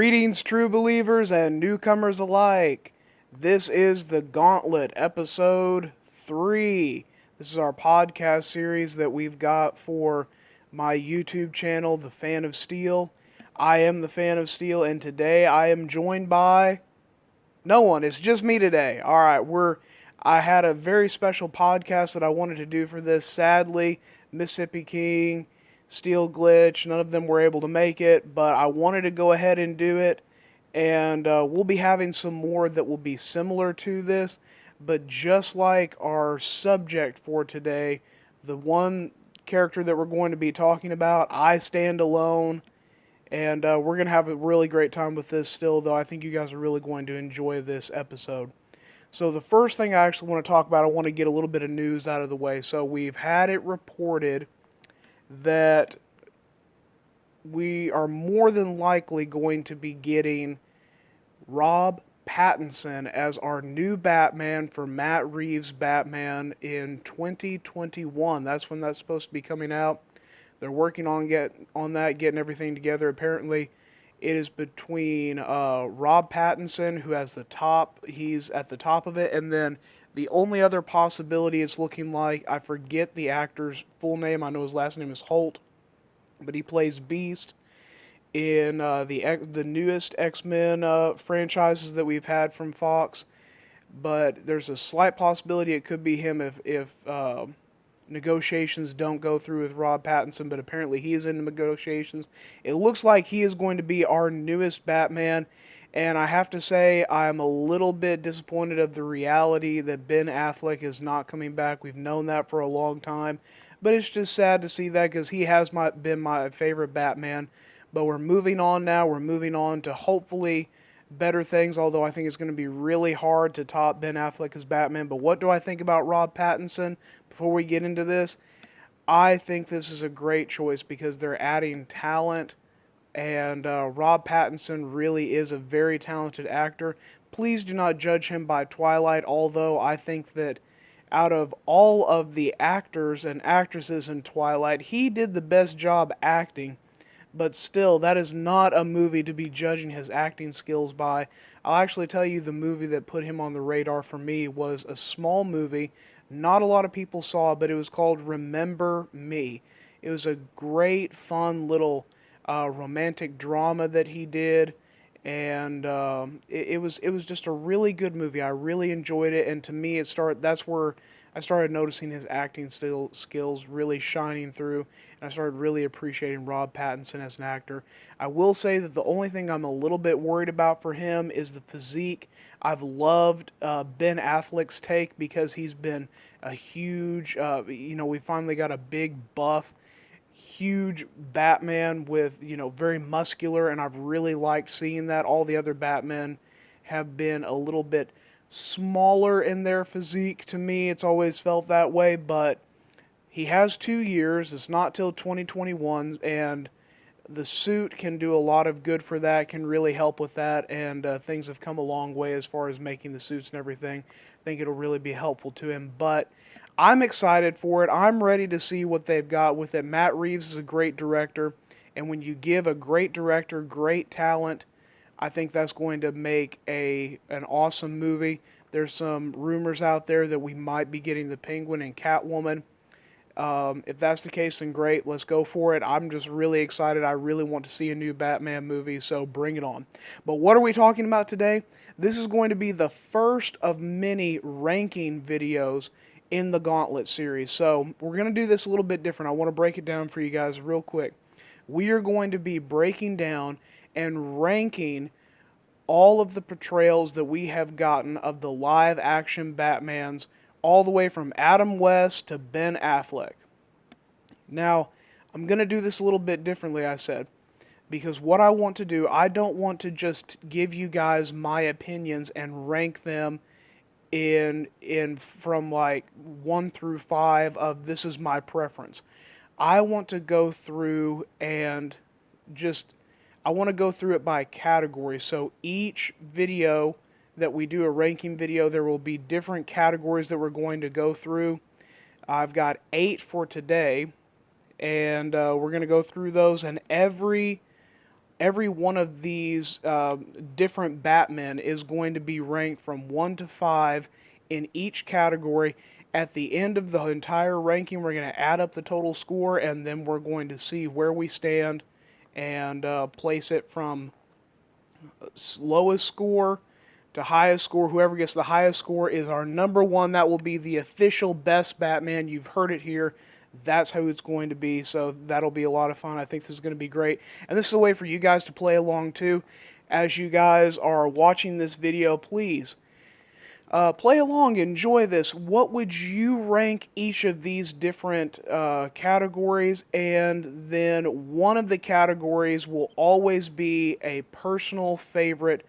Greetings, true believers and newcomers alike. This is the Gauntlet, episode 3. This is our podcast series that we've got for my YouTube channel, The Fan of Steel. I am the Fan of Steel, and today I am joined by no one. It's just me today. Alright, I had a very special podcast that I wanted to do for this. Sadly, Mississippi King, Steel Glitch, none of them were able to make it, but I wanted to go ahead and do it, and we'll be having some more that will be similar to this, but just like our subject for today, the one character that we're going to be talking about, I stand alone, and we're going to have a really great time with this still, though I think you guys are really going to enjoy this episode. So the first thing I actually want to talk about, I want to get a little bit of news out of the way. So we've had it reported that we are more than likely going to be getting Rob Pattinson as our new Batman for Matt Reeves' Batman in 2021. That's when that's supposed to be coming out. They're working on getting everything together. Apparently, it is between Rob Pattinson, who has he's at the top of it, and then the only other possibility it's looking like, I forget the actor's full name, I know his last name is Holt, but he plays Beast in the newest X-Men franchises that we've had from Fox, but there's a slight possibility it could be him if negotiations don't go through with Rob Pattinson, but apparently he is in negotiations. It looks like he is going to be our newest Batman, and I have to say I'm a little bit disappointed of the reality that Ben Affleck is not coming back. We've known that for a long time, but it's just sad to see that because he has been my favorite Batman. But we're moving on now. We're moving on to hopefully better things, although I think it's going to be really hard to top Ben Affleck as Batman. But what do I think about Rob Pattinson? Before we get into this, I think this is a great choice because they're adding talent, and Rob Pattinson really is a very talented actor. Please do not judge him by Twilight, although I think that out of all of the actors and actresses in Twilight, he did the best job acting. But still, that is not a movie to be judging his acting skills by. I'll actually tell you the movie that put him on the radar for me was a small movie. Not a lot of people saw it, but it was called Remember Me. It was a great, fun little romantic drama that he did, and it was just a really good movie. I really enjoyed it, and to me, that's where I started noticing his acting skills really shining through, and I started really appreciating Rob Pattinson as an actor. I will say that the only thing I'm a little bit worried about for him is the physique. I've loved Ben Affleck's take because he's been a huge, we finally got a big buff, huge Batman with, very muscular, and I've really liked seeing that. All the other Batmen have been a little bit smaller in their physique to me. It's always felt that way, but he has 2 years. It's not till 2021, and the suit can do a lot of good for that, can really help with that, and things have come a long way as far as making the suits and everything. I think it'll really be helpful to him, but I'm excited for it. I'm ready to see what they've got with it. Matt Reeves is a great director, and when you give a great director great talent, I think that's going to make an awesome movie. There's some rumors out there that we might be getting the Penguin and Catwoman. If that's the case, then great. Let's go for it. I'm just really excited. I really want to see a new Batman movie, so bring it on. But what are we talking about today? This is going to be the first of many ranking videos in the Gauntlet series. So we're going to do this a little bit different. I want to break it down for you guys real quick. We are going to be breaking down and ranking all of the portrayals that we have gotten of the live-action Batmans, all the way from Adam West to Ben Affleck. Now, I'm going to do this a little bit differently, I said, because what I want to do, I don't want to just give you guys my opinions and rank them in from like 1 through 5 of this is my preference. I want to go through and I want to go through it by category. So each video that we do, a ranking video, there will be different categories that we're going to go through. I've got 8 for today, and we're going to go through those, and every every one of these different Batmen is going to be ranked from 1 to 5 in each category. At the end of the entire ranking, we're going to add up the total score, and then we're going to see where we stand and place it from lowest score to highest score. Whoever gets the highest score is our number one. That will be the official best Batman. You've heard it here. That's how it's going to be, so that'll be a lot of fun. I think this is going to be great. And this is a way for you guys to play along too. As you guys are watching this video, please play along, enjoy this. What would you rank each of these different categories? And then one of the categories will always be a personal favorite,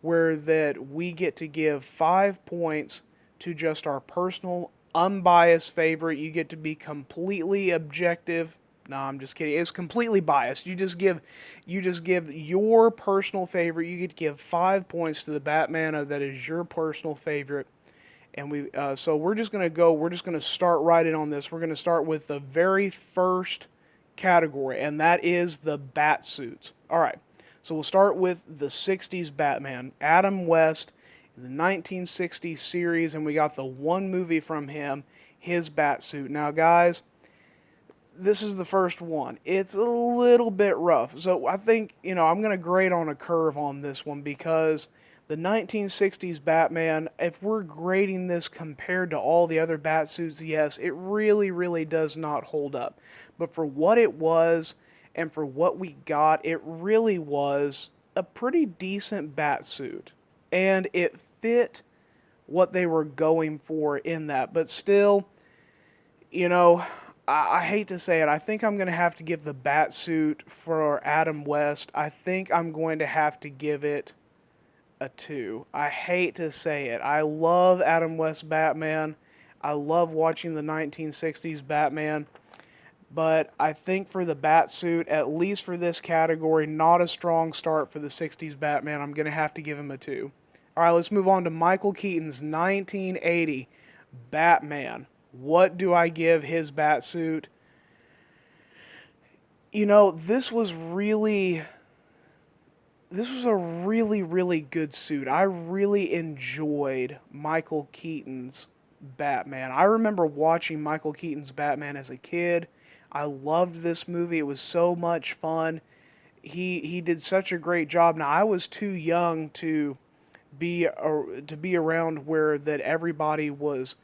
where that we get to give 5 points to just our personal unbiased favorite. You get to be completely objective. No, I'm just kidding. It's completely biased. You just give your personal favorite. You get to give 5 points to the Batman that is your personal favorite. And so we're just gonna start right in on this. We're gonna start with the very first category, and that is the bat suits. All right. So we'll start with the 60s Batman, Adam West, in the 1960s series, and we got the one movie from him, his Batsuit. Now, guys, this is the first one. It's a little bit rough. So I think, I'm going to grade on a curve on this one, because the 1960s Batman, if we're grading this compared to all the other Batsuits, yes, it really, really does not hold up. But for what it was, and for what we got, it really was a pretty decent Batsuit. And it fit what they were going for in that. But still, I hate to say it, I think I'm going to have to give the Batsuit for Adam West, I think I'm going to have to give it a 2. I hate to say it. I love Adam West Batman. I love watching the 1960s Batman. But I think for the Batsuit, at least for this category, not a strong start for the 60s Batman. I'm going to have to give him a 2. All right, let's move on to Michael Keaton's 1980 Batman. What do I give his Batsuit? This was a really, really good suit. I really enjoyed Michael Keaton's Batman. I remember watching Michael Keaton's Batman as a kid. I loved this movie. It was so much fun. He did such a great job. Now, I was too young to be around where that everybody was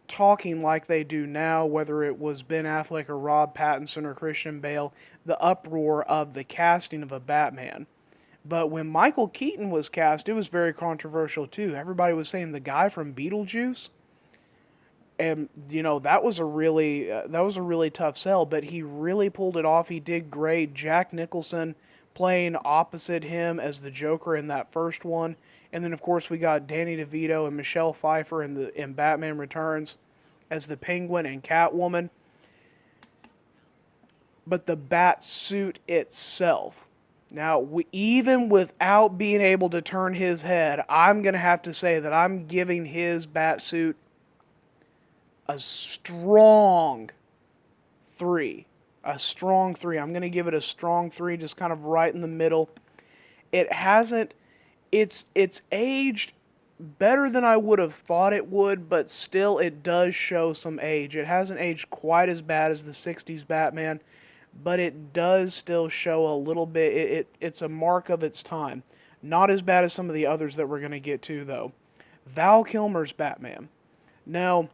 talking like they do now, whether it was Ben Affleck or Rob Pattinson or Christian Bale, the uproar of the casting of a Batman. But when Michael Keaton was cast, it was very controversial too. Everybody was saying the guy from Beetlejuice. And that was a really tough sell, but he really pulled it off. He did great. Jack Nicholson playing opposite him as the Joker in that first one, and then of course we got Danny DeVito and Michelle Pfeiffer in Batman Returns as the Penguin and Catwoman. But the bat suit itself, now even without being able to turn his head, I'm gonna have to say that I'm giving his bat suit a strong 3. A strong 3. I'm going to give it a strong 3, just kind of right in the middle. It's aged better than I would have thought it would, but still it does show some age. It hasn't aged quite as bad as the 60s Batman, but it does still show a little bit. It's a mark of its time. Not as bad as some of the others that we're going to get to, though. Val Kilmer's Batman. Now,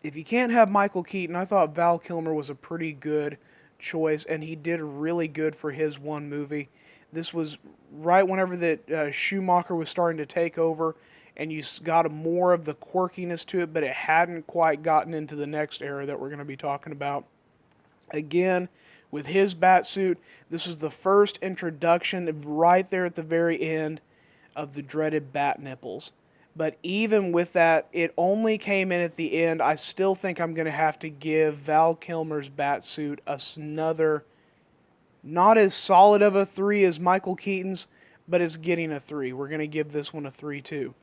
if you can't have Michael Keaton, I thought Val Kilmer was a pretty good choice, and he did really good for his one movie. This was right whenever that Schumacher was starting to take over, and you got more of the quirkiness to it, but it hadn't quite gotten into the next era that we're going to be talking about. Again, with his Batsuit, this was the first introduction right there at the very end of the dreaded bat nipples. But even with that, it only came in at the end. I still think I'm going to have to give Val Kilmer's Batsuit another, not as solid of a 3 as Michael Keaton's, but it's getting a 3. We're going to give this one a 3 too.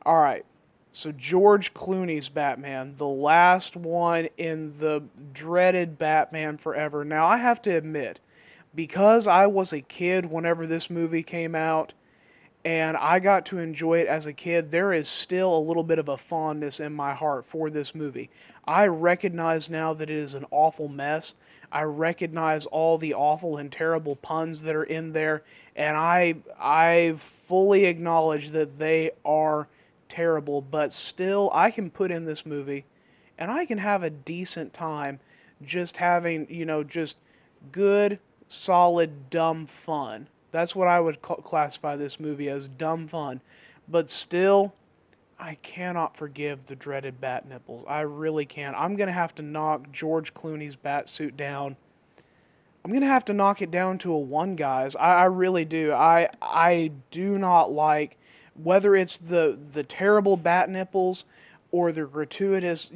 All right, so George Clooney's Batman, the last one in the dreaded Batman Forever. Now, I have to admit, Because I was a kid whenever this movie came out, and I got to enjoy it as a kid, there is still a little bit of a fondness in my heart for this movie. I recognize now that it is an awful mess. I recognize all the awful and terrible puns that are in there, and I fully acknowledge that they are terrible, but still I can put in this movie and I can have a decent time just having, just good, solid, dumb fun. That's what I would classify this movie as, dumb fun. But still, I cannot forgive the dreaded bat nipples. I really can't. I'm going to have to knock George Clooney's bat suit down. I'm going to have to knock it down to a 1, guys. I really do. I do not like, whether it's the terrible bat nipples or the gratuitous,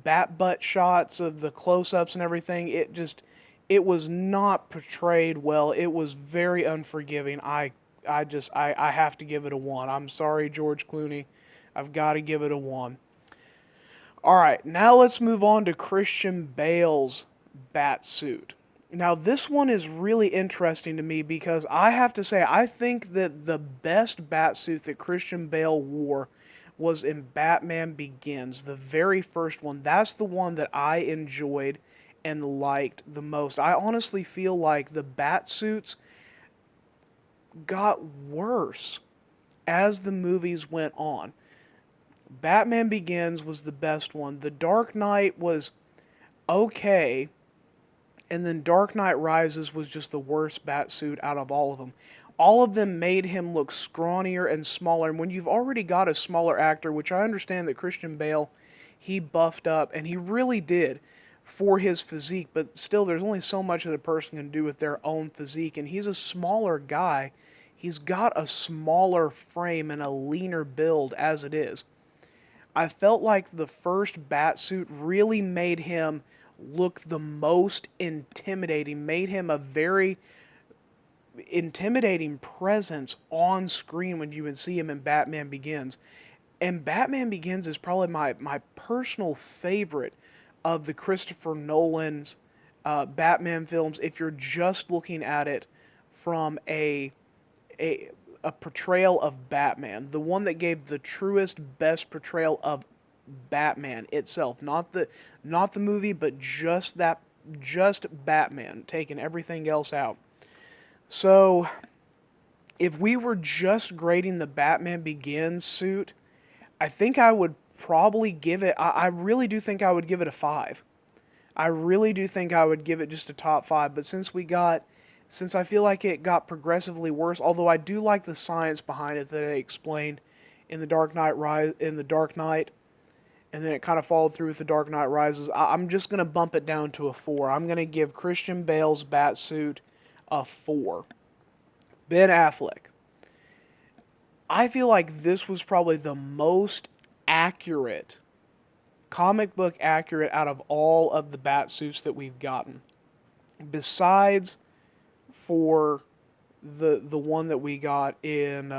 bat butt shots of the close-ups and everything. It was not portrayed well. It was very unforgiving. I have to give it a 1. I'm sorry, George Clooney. I've got to give it a 1. Alright, now let's move on to Christian Bale's bat suit. Now this one is really interesting to me because I have to say I think that the best bat suit that Christian Bale wore was in Batman Begins, the very first one. That's the one that I enjoyed and liked the most. I honestly feel like the bat suits got worse as the movies went on. Batman Begins was the best one. The Dark Knight was okay, and then Dark Knight Rises was just the worst bat suit out of all of them. All of them made him look scrawnier and smaller, and when you've already got a smaller actor, which I understand that Christian Bale, he buffed up, and he really did for his physique, but still there's only so much that a person can do with their own physique, and he's a smaller guy. He's got a smaller frame and a leaner build as it is. I felt like the first Batsuit really made him look the most intimidating, made him a very intimidating presence on screen when you would see him in Batman Begins. And Batman Begins is probably my personal favorite of the Christopher Nolan's Batman films, if you're just looking at it from a portrayal of Batman, the one that gave the truest, best portrayal of Batman itself, not the movie, but just Batman, taking everything else out. So, if we were just grading the Batman Begins suit, I think I would probably give it, I really do think I would give it a 5. I really do think I would give it just a top 5, but since I feel like it got progressively worse, although I do like the science behind it that they explained in The Dark Knight and then it kind of followed through with The Dark Knight Rises, I'm just going to bump it down to a 4. I'm going to give Christian Bale's Batsuit a 4. Ben Affleck. I feel like this was probably the most accurate, comic book accurate out of all of the Batsuits that we've gotten. Besides for the one that we got in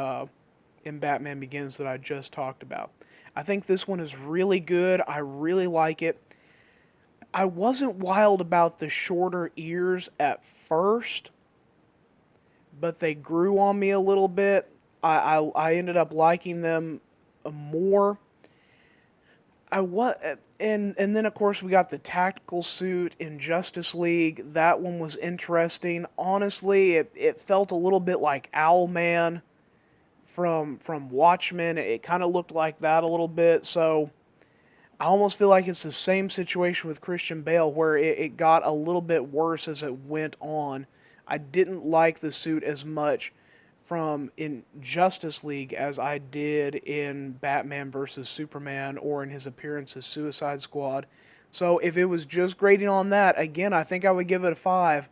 Batman Begins that I just talked about. I think this one is really good. I really like it. I wasn't wild about the shorter ears at first, but they grew on me a little bit. I ended up liking them more. And then of course we got the tactical suit in Justice League. That one was interesting. Honestly, it felt a little bit like Owlman from Watchmen. It kind of looked like that a little bit. So I almost feel like it's the same situation with Christian Bale, where it got a little bit worse as it went on. I didn't like the suit as much in Justice League as I did in Batman vs. Superman or in his appearance as Suicide Squad. So if it was just grading on that, again, I think I would give it a 5.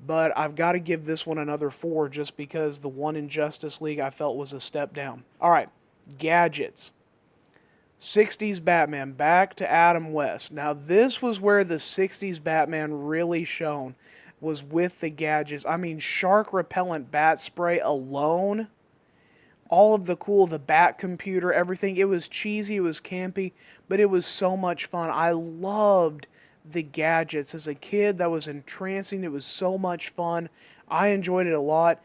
But I've got to give this one another 4 just because the one in Justice League I felt was a step down. Alright, gadgets. 60s Batman, back to Adam West. Now this was where the 60s Batman really shone, was with the gadgets. I mean, shark repellent bat spray alone, all of the bat computer, everything. It was cheesy, it was campy, but it was so much fun. I loved the gadgets. As a kid, that was entrancing. It was so much fun. I enjoyed it a lot.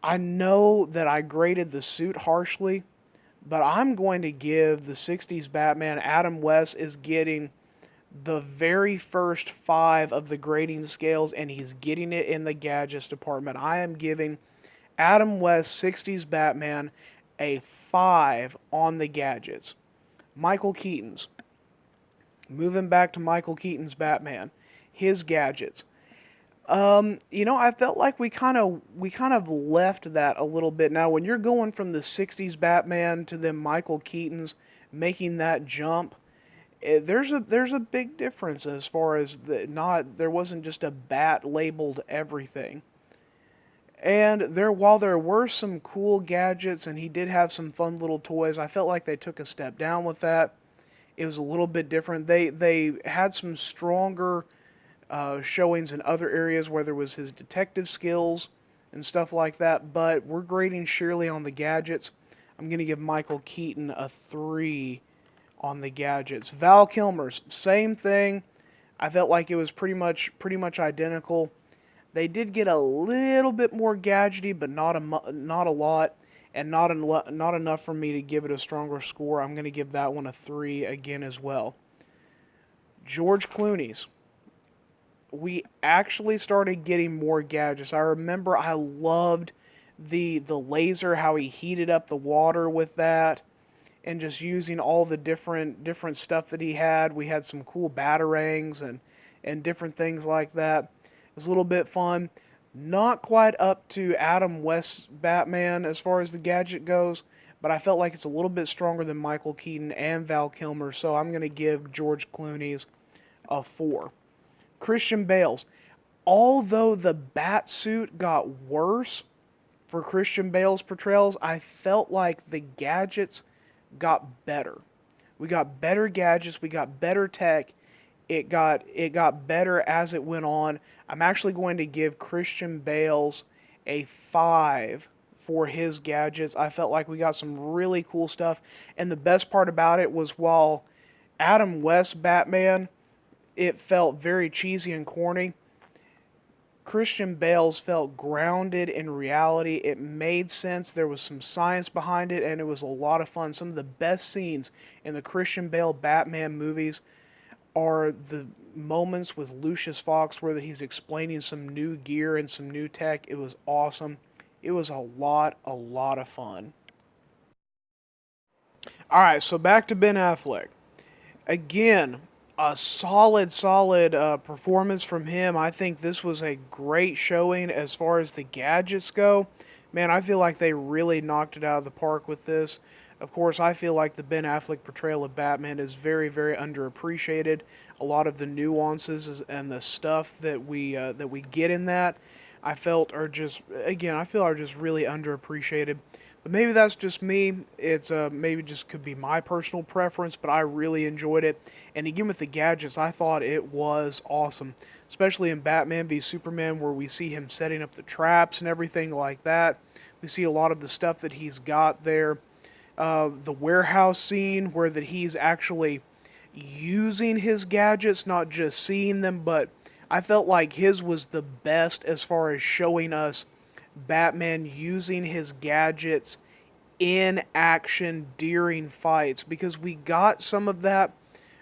I know that I graded the suit harshly, but I'm going to give the 60s Batman. Adam West is getting the very first 5 of the grading scales, and he's getting it in the gadgets department. I am giving Adam West 60s Batman a 5 on the gadgets. Michael Keaton's. Moving back to Michael Keaton's Batman, his gadgets. I felt like we kind of left that a little bit. Now, when you're going from the 60s Batman to then Michael Keaton's making that jump, there's a big difference as far as there wasn't just a bat labeled everything. And while there were some cool gadgets and he did have some fun little toys, I felt like they took a step down with that. It was a little bit different. They had some stronger showings in other areas where there was his detective skills and stuff like that. But we're grading Shirley on the gadgets. I'm going to give Michael Keaton a 3 on the gadgets. Val Kilmer's, same thing. I felt like it was pretty much identical. They did get a little bit more gadgety, but not a lot, and not enough for me to give it a stronger score. I'm going to give that one a 3 again as well. George Clooney's. We actually started getting more gadgets. I remember I loved the laser, how he heated up the water with that, and just using all the different stuff that he had. We had some cool batarangs and different things like that. It was a little bit fun. Not quite up to Adam West's Batman as far as the gadget goes, but I felt like it's a little bit stronger than Michael Keaton and Val Kilmer, so I'm going to give George Clooney's a 4. Christian Bale's. Although the bat suit got worse for Christian Bale's portrayals, I felt like the gadgets got better. We got better gadgets, we got better tech. It got better as it went on. I'm actually going to give Christian Bale's a 5 for his gadgets. I felt like we got some really cool stuff. And the best part about it was while Adam West Batman, it felt very cheesy and corny, Christian Bale's felt grounded in reality. It made sense. There was some science behind it, and it was a lot of fun. Some of the best scenes in the Christian Bale Batman movies are the moments with Lucius Fox where he's explaining some new gear and some new tech. It was awesome. It was a lot of fun. Alright, so back to Ben Affleck. Again, a solid performance from him. I think this was a great showing as far as the gadgets go. Man, I feel like they really knocked it out of the park with this. Of course, I feel like the Ben Affleck portrayal of Batman is very underappreciated. A lot of the nuances and the stuff that we get in that, I feel are just really underappreciated. But maybe that's just me. It's maybe just could be my personal preference, but I really enjoyed it. And again, with the gadgets, I thought it was awesome, especially in Batman v Superman, where we see him setting up the traps and everything like that. We see a lot of the stuff that he's got there. The warehouse scene where that he's actually using his gadgets, not just seeing them, but I felt like his was the best as far as showing us Batman using his gadgets in action during fights, because we got some of that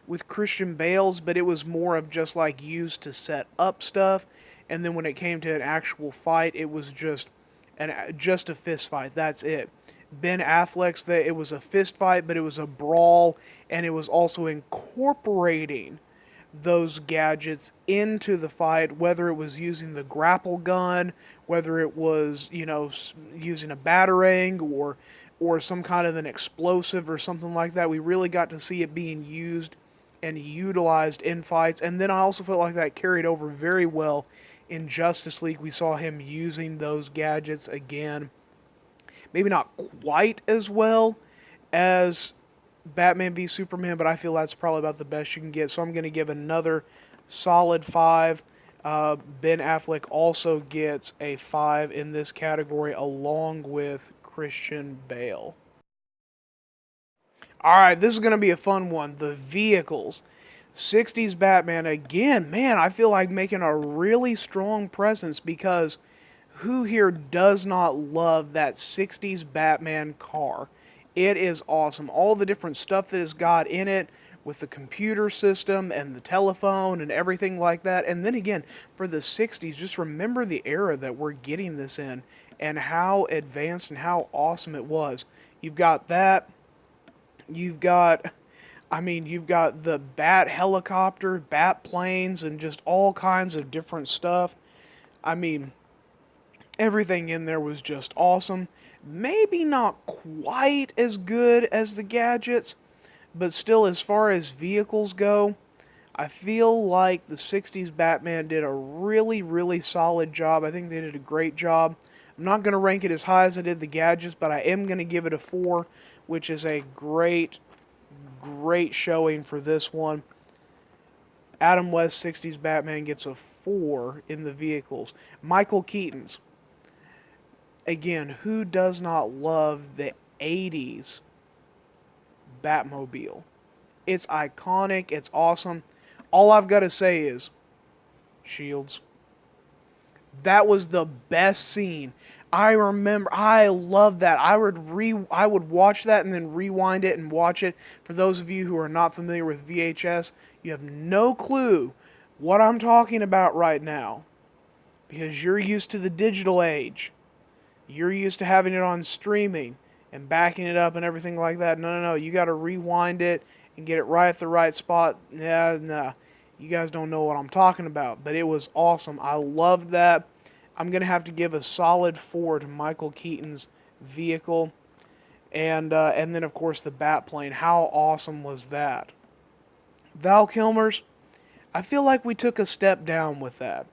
with Christian Bale's, but it was more of just like used to set up stuff, and then when it came to an actual fight, it was just a fist fight. That's it. Ben Affleck's, it was a fist fight, but it was a brawl, and it was also incorporating those gadgets into the fight, whether it was using the grapple gun, whether it was, using a batarang or some kind of an explosive or something like that. We really got to see it being used and utilized in fights. And then I also felt like that carried over very well in Justice League. We saw him using those gadgets again. Maybe not quite as well as Batman v Superman, but I feel that's probably about the best you can get. So I'm going to give another solid 5. Ben Affleck also gets a 5 in this category, along with Christian Bale. Alright, this is going to be a fun one. The vehicles. 60s Batman, again, man, I feel like making a really strong presence because who here does not love that 60s Batman car? It is awesome. All the different stuff that it's got in it with the computer system and the telephone and everything like that. And then again, for the 60s, just remember the era that we're getting this in and how advanced and how awesome it was. You've got that. You've got you've got the bat helicopter, bat planes, and just all kinds of different stuff. I mean, everything in there was just awesome. Maybe not quite as good as the gadgets, but still, as far as vehicles go, I feel like the 60s Batman did a really, really solid job. I think they did a great job. I'm not going to rank it as high as I did the gadgets, but I am going to give it a 4, which is a great, great showing for this one. Adam West 60s Batman gets a 4 in the vehicles. Michael Keaton's. Again, who does not love the 80s Batmobile? It's iconic. It's awesome. All I've got to say is, Shields. That was the best scene. I remember. I love that. I would watch that and then rewind it and watch it. For those of you who are not familiar with VHS, you have no clue what I'm talking about right now because you're used to the digital age. You're used to having it on streaming and backing it up and everything like that. No. You got to rewind it and get it right at the right spot. Yeah, nah. You guys don't know what I'm talking about. But it was awesome. I loved that. I'm going to have to give a solid 4 to Michael Keaton's vehicle. And then, of course, the Batplane. How awesome was that? Val Kilmer's, I feel like we took a step down with that.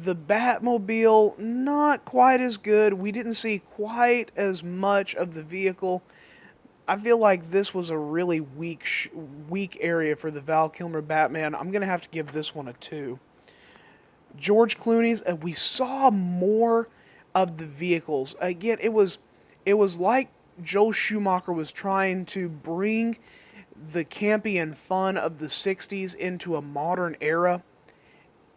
The Batmobile, not quite as good. We didn't see quite as much of the vehicle. I feel like this was a really weak area for the Val Kilmer Batman. I'm going to have to give this one a 2. George Clooney's, we saw more of the vehicles. Again, it was like Joel Schumacher was trying to bring the campy and fun of the 60s into a modern era,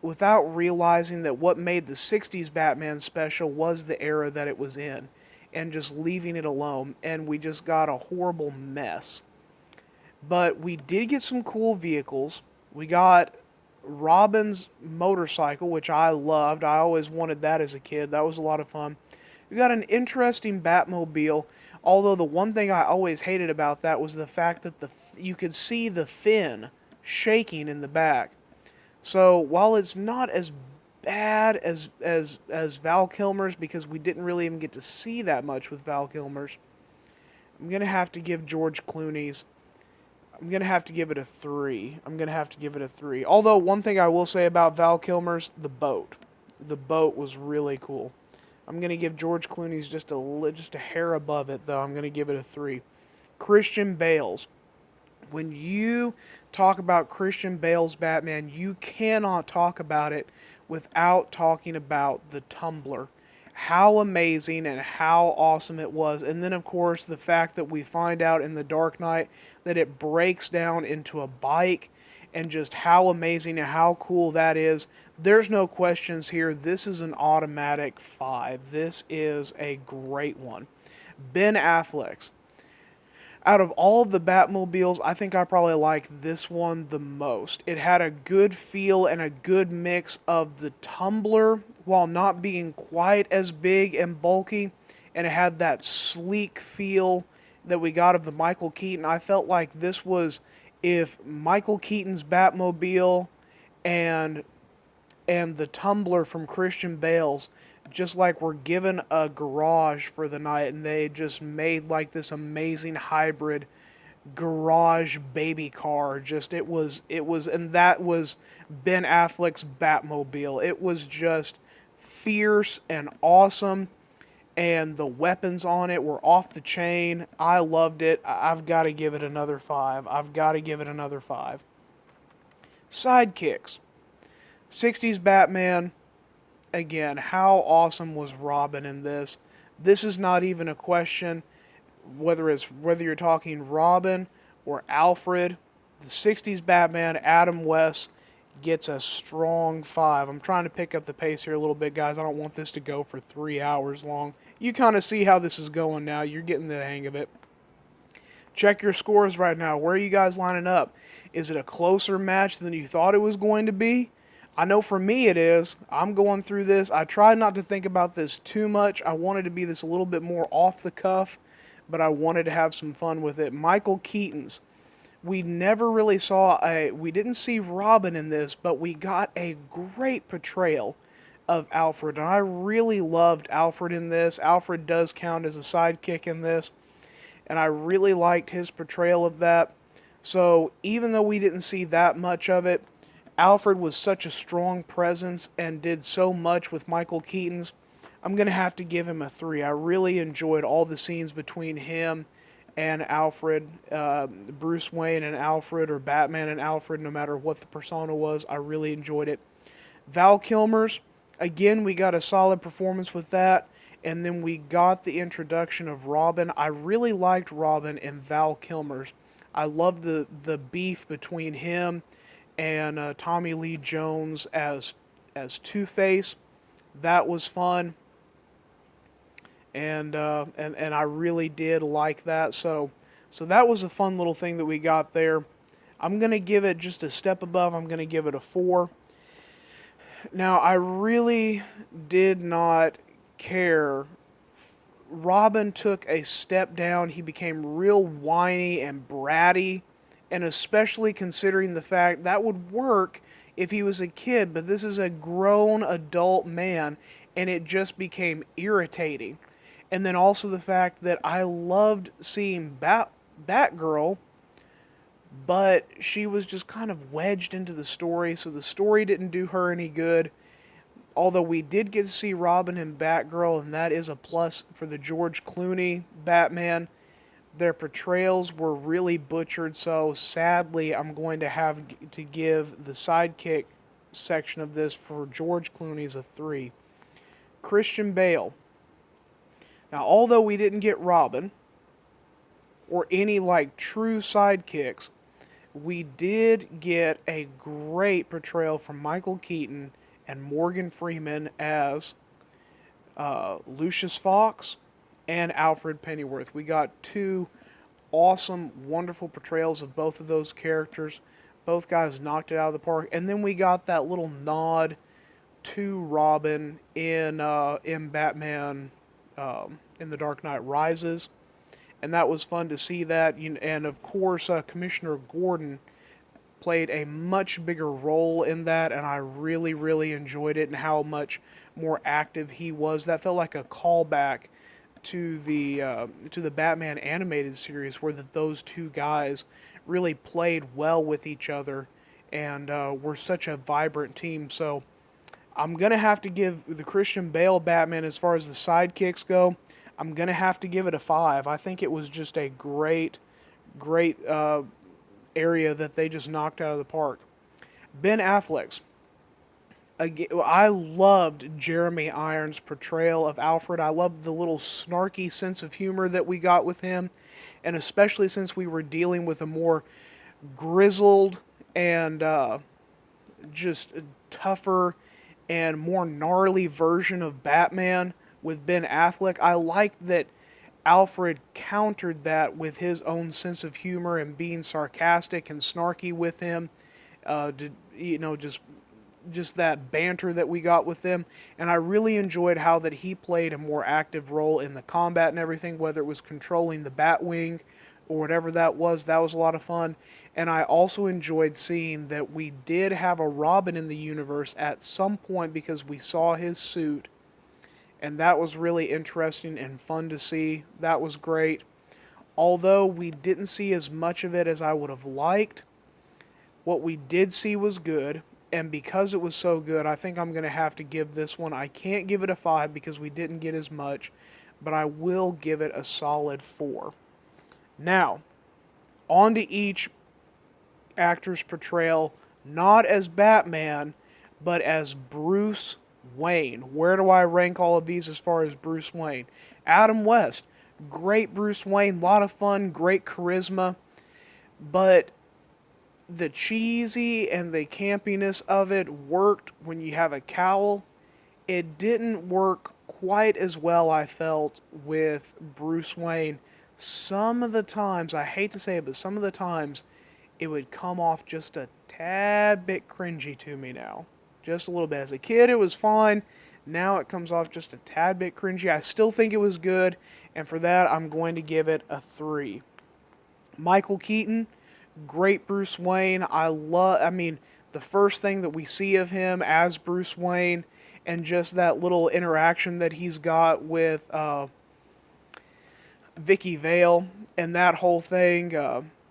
without realizing that what made the 60s Batman special was the era that it was in, and just leaving it alone, and we just got a horrible mess. But we did get some cool vehicles. We got Robin's motorcycle, which I loved. I always wanted that as a kid. That was a lot of fun. We got an interesting Batmobile, although the one thing I always hated about that was the fact that you could see the fin shaking in the back. So while it's not as bad as Val Kilmer's, because we didn't really even get to see that much with Val Kilmer's, I'm going to have to give George Clooney's, I'm going to have to give it a 3. Although one thing I will say about Val Kilmer's, the boat. The boat was really cool. I'm going to give George Clooney's just a hair above it, though. I'm going to give it a 3. Christian Bale's. When you talk about Christian Bale's Batman, you cannot talk about it without talking about the Tumbler. How amazing and how awesome it was. And then, of course, the fact that we find out in The Dark Knight that it breaks down into a bike, and just how amazing and how cool that is. There's no questions here. This is an automatic 5. This is a great one. Ben Affleck's. Out of all of the Batmobiles, I think I probably like this one the most. It had a good feel and a good mix of the Tumbler while not being quite as big and bulky. And it had that sleek feel that we got of the Michael Keaton. I felt like this was if Michael Keaton's Batmobile and the Tumbler from Christian Bale's just like were given a garage for the night, and they just made like this amazing hybrid garage baby car. And that was Ben Affleck's Batmobile. It was just fierce and awesome, and the weapons on it were off the chain. I loved it. I've got to give it another 5. Sidekicks. 60s Batman. Again, how awesome was Robin in this? This is not even a question whether you're talking Robin or Alfred. the 60s Batman, Adam West, gets a strong 5. I'm trying to pick up the pace here a little bit, guys. I don't want this to go for 3 hours long. You kind of see how this is going now. You're getting the hang of it. Check your scores right now. Where are you guys lining up? Is it a closer match than you thought it was going to be? I know for me it is. I'm going through this. I tried not to think about this too much. I wanted to be this a little bit more off the cuff, but I wanted to have some fun with it. Michael Keaton's. We never really we didn't see Robin in this, but we got a great portrayal of Alfred. And I really loved Alfred in this. Alfred does count as a sidekick in this. And I really liked his portrayal of that. So even though we didn't see that much of it, Alfred was such a strong presence and did so much with Michael Keaton's. I'm going to have to give him a 3. I really enjoyed all the scenes between him and Alfred, Bruce Wayne and Alfred, or Batman and Alfred, no matter what the persona was. I really enjoyed it. Val Kilmer's, again, we got a solid performance with that. And then we got the introduction of Robin. I really liked Robin and Val Kilmer's. I loved the beef between him and Tommy Lee Jones as Two-Face. That was fun. And I really did like that. So that was a fun little thing that we got there. I'm going to give it just a step above. I'm going to give it a 4. Now, I really did not care. Robin took a step down. He became real whiny and bratty, and especially considering the fact that would work if he was a kid, but this is a grown adult man, and it just became irritating. And then also the fact that I loved seeing Batgirl, but she was just kind of wedged into the story, so the story didn't do her any good. Although we did get to see Robin and Batgirl, and that is a plus for the George Clooney Batman. Their portrayals were really butchered, so sadly I'm going to have to give the sidekick section of this for George Clooney's a 3. Christian Bale. Now, although we didn't get Robin, or any true sidekicks, we did get a great portrayal from Michael Keaton and Morgan Freeman as Lucius Fox and Alfred Pennyworth. We got 2 awesome, wonderful portrayals of both of those characters. Both guys knocked it out of the park. And then we got that little nod to Robin in Batman in The Dark Knight Rises. And that was fun to see that. And of course, Commissioner Gordon played a much bigger role in that, and I really, really enjoyed it and how much more active he was. That felt like a callback to the Batman animated series, where those 2 guys really played well with each other and were such a vibrant team. So I'm going to have to give the Christian Bale Batman, as far as the sidekicks go, I'm going to have to give it a 5. I think it was just a great area that they just knocked out of the park. Ben Affleck's. I loved Jeremy Irons' portrayal of Alfred. I loved the little snarky sense of humor that we got with him, and especially since we were dealing with a more grizzled and just tougher and more gnarly version of Batman with Ben Affleck. I liked that Alfred countered that with his own sense of humor and being sarcastic and snarky with him. Just that banter that we got with them. And I really enjoyed how that he played a more active role in the combat and everything, whether it was controlling the Batwing or whatever that was. That was a lot of fun. And I also enjoyed seeing that we did have a Robin in the universe at some point, because we saw his suit. And that was really interesting and fun to see. That was great. Although we didn't see as much of it as I would have liked, what we did see was good. And because it was so good, I think I'm going to have to give this one. I can't give it a 5 because we didn't get as much, but I will give it a solid 4. Now, on to each actor's portrayal, not as Batman, but as Bruce Wayne. Where do I rank all of these as far as Bruce Wayne? Adam West, great Bruce Wayne, a lot of fun, great charisma, but the cheesy and the campiness of it worked when you have a cowl. It didn't work quite as well, I felt, with Bruce Wayne. Some of the times, I hate to say it, but some of the times it would come off just a tad bit cringy to me now. Just a little bit. As a kid, it was fine. Now it comes off just a tad bit cringy. I still think it was good, and for that, I'm going to give it a 3. Michael Keaton, great Bruce Wayne. I mean, the first thing that we see of him as Bruce Wayne, and just that little interaction that he's got with Vicky Vale, and that whole thing.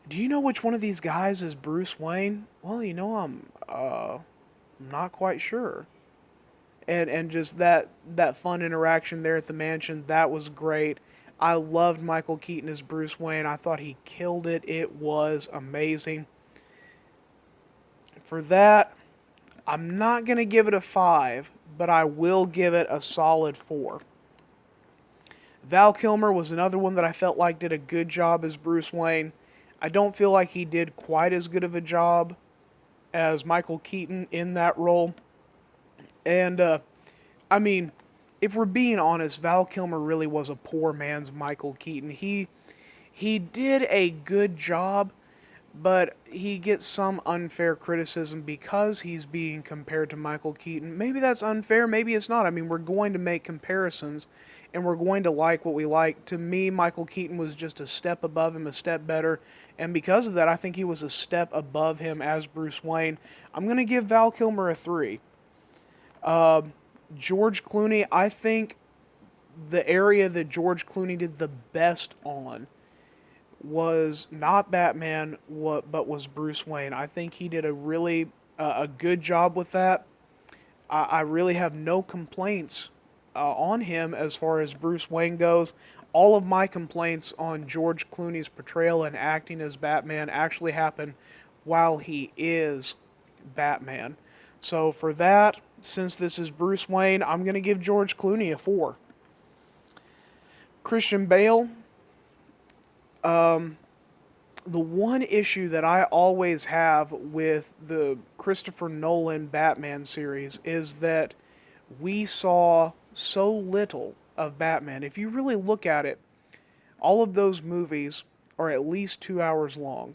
Do you know which one of these guys is Bruce Wayne? Well, I'm not quite sure. And just that fun interaction there at the mansion, that was great. I loved Michael Keaton as Bruce Wayne. I thought he killed it. It was amazing. For that, I'm not going to give it a 5, but I will give it a solid 4. Val Kilmer was another one that I felt like did a good job as Bruce Wayne. I don't feel like he did quite as good of a job as Michael Keaton in that role. And, I mean, if we're being honest, Val Kilmer really was a poor man's Michael Keaton. He did a good job, but he gets some unfair criticism because he's being compared to Michael Keaton. Maybe that's unfair, maybe it's not. I mean, we're going to make comparisons, and we're going to like what we like. To me, Michael Keaton was just a step above him, a step better, and because of that, I think he was a step above him as Bruce Wayne. I'm going to give Val Kilmer a 3. George Clooney, I think the area that George Clooney did the best on was not Batman, but was Bruce Wayne. I think he did a good job with that. I really have no complaints on him as far as Bruce Wayne goes. All of my complaints on George Clooney's portrayal and acting as Batman actually happen while he is Batman. So for that, since this is Bruce Wayne, I'm going to give George Clooney a 4. Christian Bale, the one issue that I always have with the Christopher Nolan Batman series is that we saw so little of Batman. If you really look at it, all of those movies are at least 2 hours long.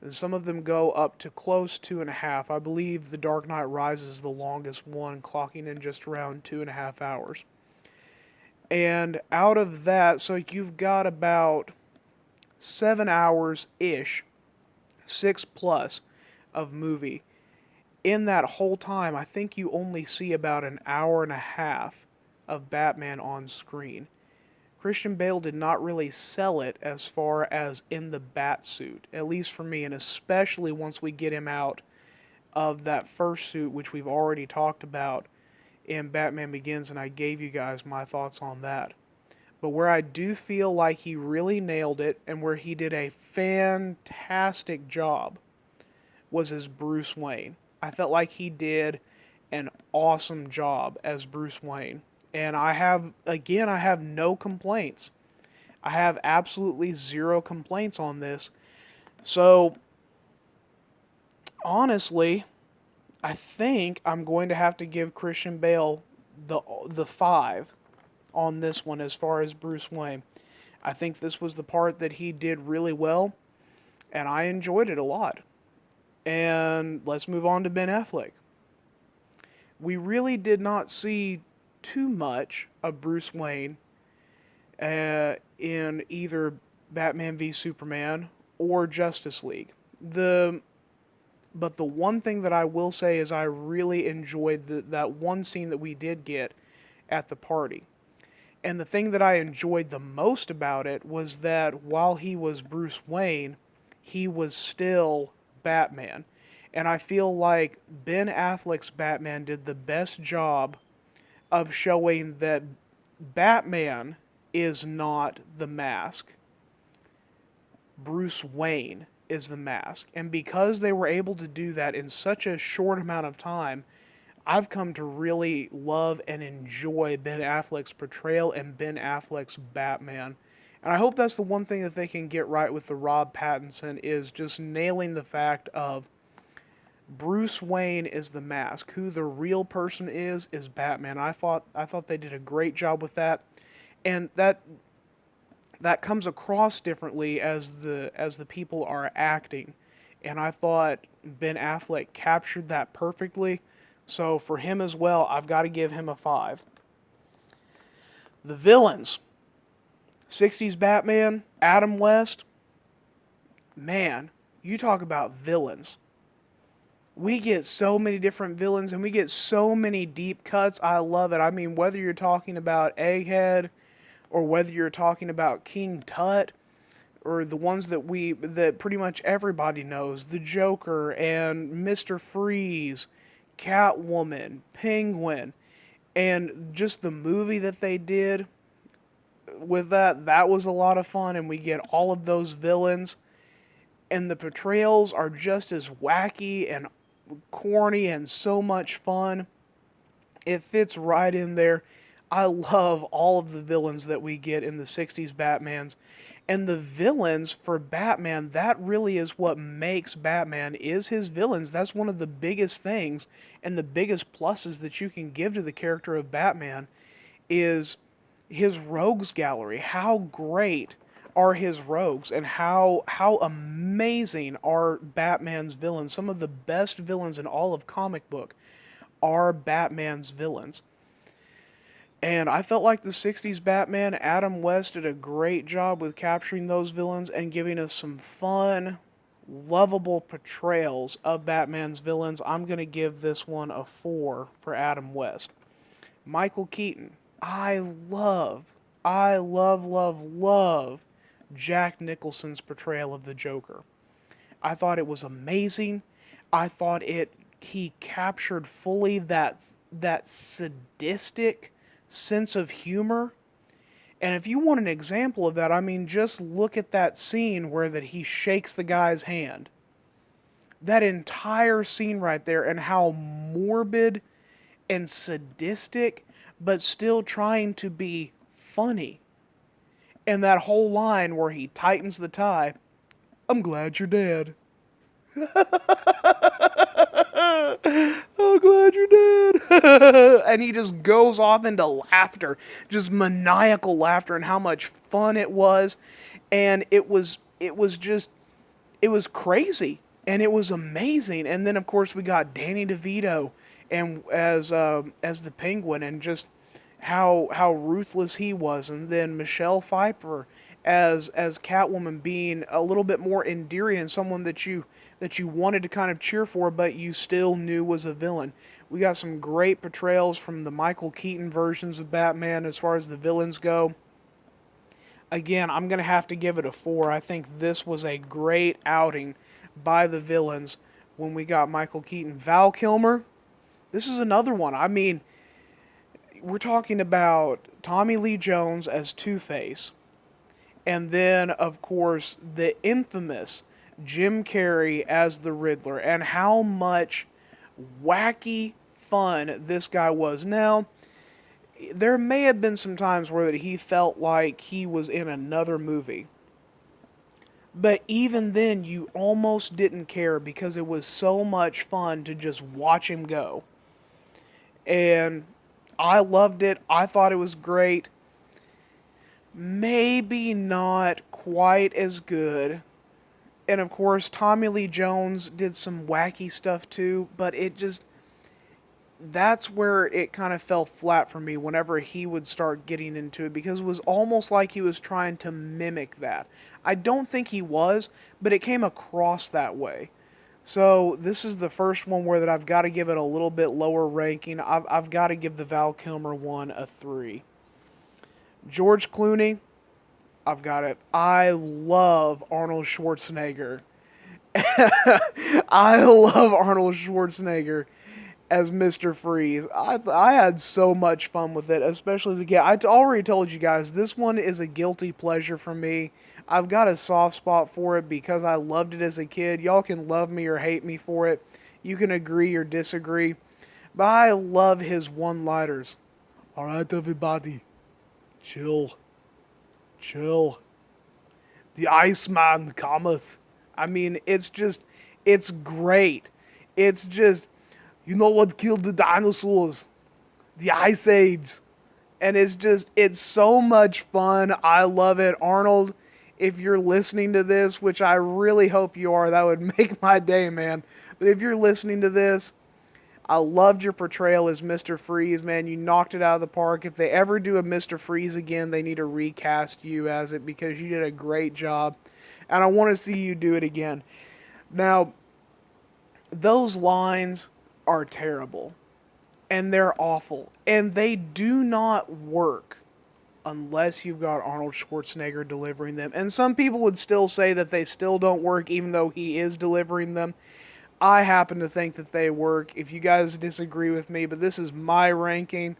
And some of them go up to close 2.5. I believe The Dark Knight Rises is the longest one, clocking in just around 2.5 hours. And out of that, so you've got about 7 hours-ish, 6 plus, of movie. In that whole time, I think you only see about an hour and a half of Batman on screen. Christian Bale did not really sell it as far as in the bat suit, at least for me, and especially once we get him out of that first suit, which we've already talked about in Batman Begins, and I gave you guys my thoughts on that. But where I do feel like he really nailed it, and where he did a fantastic job, was as Bruce Wayne. I felt like he did an awesome job as Bruce Wayne. And I have no complaints. I have absolutely zero complaints on this. So, honestly, I think I'm going to have to give Christian Bale the 5 on this one as far as Bruce Wayne. I think this was the part that he did really well, and I enjoyed it a lot. And let's move on to Ben Affleck. We really did not see too much of Bruce Wayne in either Batman v Superman or Justice League. But the one thing that I will say is I really enjoyed that one scene that we did get at the party. And the thing that I enjoyed the most about it was that while he was Bruce Wayne, he was still Batman. And I feel like Ben Affleck's Batman did the best job of showing that Batman is not the mask. Bruce Wayne is the mask. And because they were able to do that in such a short amount of time, I've come to really love and enjoy Ben Affleck's portrayal and Ben Affleck's Batman. And I hope that's the one thing that they can get right with the Rob Pattinson, is just nailing the fact of Bruce Wayne is the mask. Who the real person is Batman. I thought they did a great job with that. And that comes across differently as the people are acting. And I thought Ben Affleck captured that perfectly. So for him as well, I've got to give him a 5. The villains. 60s Batman, Adam West. Man, you talk about villains. We get so many different villains and we get so many deep cuts. I love it. I mean, whether you're talking about Egghead or whether you're talking about King Tut, or the ones that pretty much everybody knows, the Joker and Mr. Freeze, Catwoman, Penguin, and just the movie that they did with that was a lot of fun, and we get all of those villains, and the portrayals are just as wacky and corny and so much fun. It fits right in there. I love all of the villains that we get in the 60s Batmans. And the villains for Batman, that really is what makes Batman, is his villains. That's one of the biggest things and the biggest pluses that you can give to the character of Batman, is his rogues gallery. How great are his rogues, and how amazing are Batman's villains. Some of the best villains in all of comic book are Batman's villains. And I felt like the 60s Batman, Adam West, did a great job with capturing those villains and giving us some fun, lovable portrayals of Batman's villains. I'm going to give this one a 4 for Adam West. Michael Keaton. I love Jack Nicholson's portrayal of the Joker. I thought it was amazing. I thought he captured fully that sadistic sense of humor. And if you want an example of that, I mean, just look at that scene where that he shakes the guy's hand. That entire scene right there, and how morbid and sadistic, but still trying to be funny. And that whole line where he tightens the tie, "I'm glad you're dead." "Oh, glad you're dead." And he just goes off into laughter, just maniacal laughter, and how much fun it was. And it was crazy, and it was amazing. And then of course we got Danny DeVito and as the Penguin, and just how ruthless he was. And then Michelle Pfeiffer as Catwoman, being a little bit more endearing and someone that you wanted to kind of cheer for, but you still knew was a villain. We got some great portrayals from the Michael Keaton versions of Batman as far as the villains go. Again, I'm going to have to give it a 4. I think this was a great outing by the villains when we got Michael Keaton. Val Kilmer, this is another one. I mean, we're talking about Tommy Lee Jones as Two-Face. And then, of course, the infamous Jim Carrey as the Riddler, and how much wacky fun this guy was. Now, there may have been some times where he felt like he was in another movie. But even then, you almost didn't care, because it was so much fun to just watch him go. And I loved it. I thought it was great. Maybe not quite as good. And of course, Tommy Lee Jones did some wacky stuff too, but that's where it kind of fell flat for me whenever he would start getting into it, because it was almost like he was trying to mimic that. I don't think he was, but it came across that way. So this is the first one where that I've got to give it a little bit lower ranking. I've got to give the Val Kilmer one a 3. George Clooney, I've got it. I love Arnold Schwarzenegger. I love Arnold Schwarzenegger as Mr. Freeze. I had so much fun with it, especially again. I already told you guys, this one is a guilty pleasure for me. I've got a soft spot for it because I loved it as a kid. Y'all can love me or hate me for it. You can agree or disagree. But I love his one-liners. "Alright, everybody. Chill. Chill. The Iceman cometh. I mean, it's great. It's just, you know what killed the dinosaurs? The Ice Age. And it's so much fun. I love it. Arnold, if you're listening to this, which I really hope you are, that would make my day, man. But if you're listening to this, I loved your portrayal as Mr. Freeze, man. You knocked it out of the park. If they ever do a Mr. Freeze again, they need to recast you as it because you did a great job. And I want to see you do it again. Now, those lines are terrible. And they're awful. And they do not work unless you've got Arnold Schwarzenegger delivering them. And some people would still say that they still don't work even though he is delivering them. I happen to think that they work. If you guys disagree with me, but this is my ranking.